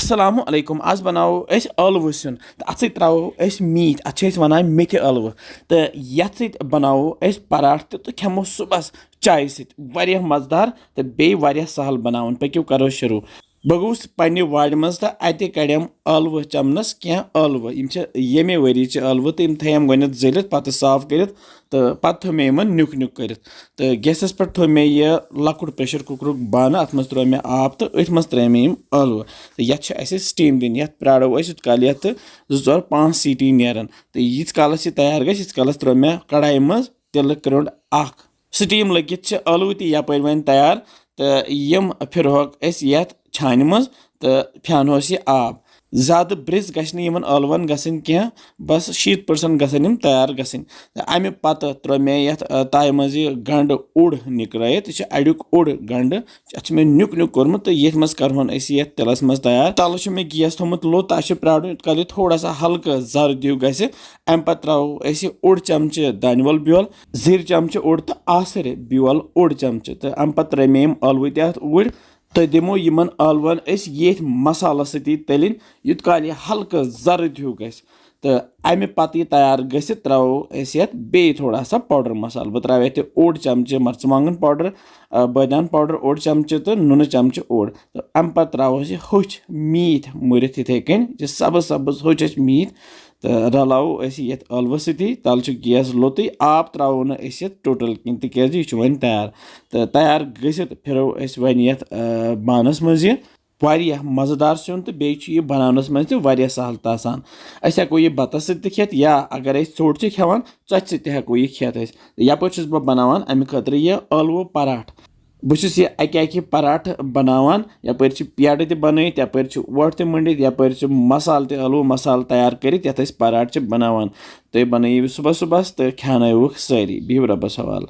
अस्सलामु अलैकुम आज बनावो अस ٲلوٕ सिन तो अत त्रो अस मीट अत वनान मेथि ٲلوٕ तो यथ सत बनावो अस पराठ तो खेमो सुबह चाय सत मजेदार तो बे सहल बनावन पक्यो करो शुरू बह गोस पन्ने वाड़ मज तो अत कड़म ٲلوٕ चमनस क्या ٲلوٕ येमे वरी ٲلوٕ तो थयम गो जलित पत साफ कर तो पत् थो मे नुक नुक कर तो गैसस पे थो मे यह लकुट प्रेशर कुकर बाना अत मज त्रो मे आब तो अथ मज त्रे मे ٲلوٕ तो ये स्टीम दिन ये प्राड़ो यूत काल ये 2-4-5 सीटी नेरन तो यीत कालस तैयार गीत कालस त्रो मे कड़ाई मज तिल क्रोंड स्टीम लगित ٲلوٕ ती यपर वन तैयार तो यम फिरहोक ये छान मज तो फ्यानोस यह आब ज़्यादा ब्रिस गशन ٲلوَن गसन क्या बस 70% गसन तैयार गसन अमे पत त्रो मे ये ताय मज गंड उड़ निकलत यह अड़ुक उड़ गंड अत मे नुक नुक कोर्मुत तो ये मज करहोन ये तिलस मज तैयार तल मे गैस थोमुत लो तह प्राड़न यूत काल थोड़ा सा हल्का जर दिव गस अम पे त्रो उड़ चमचे दानवल ब्योल जिर चमचे उड़ तो आसर ब्योल उड़ चमचे तो अम पे त्रे मे ٲلوٕ तथ उड़ तो दिमो यमन ٲلوَن ये मसाला सती तलिन यूत काल हल्का जर्द हूँ गस तो अमे पत यह तैयार गसित त्रो ये बे थोड़ा सा पाउडर मसाला बह त्रा ये ओड चमचे मर्चमांगन पाउडर बदान पाउडर ओड चमचे तो नुन चमचे ओड तो अम पे त्रो होच मीट मुरित इथे कन सब्ज सब्ज होच मीट तो रलाओ ये ٲلوٕ सती तल गैस लोत आब त्रो न टोटल कहीं तिज यह वन तैयार तो तैयार गसित फिरो वन ये बानस मज वारिया मजेदार सिन तो बे बनानस मज तो सहल आसान हेको यह बतस खेत या अगर ोट खेवान च हेको यह खेत यपर बह बनावान अमे खतर यह ٲلوٕ पराठ बस यह अकि पराठ बनावान यपर पेड़ तन यपर ओट त मंडित यपर मसाल ٲلوٕ मसाल तैयार कर पराठ बनावान तुम बनइव सुबह सुबह तो खानवुक सारी बिहु रबस हवाल।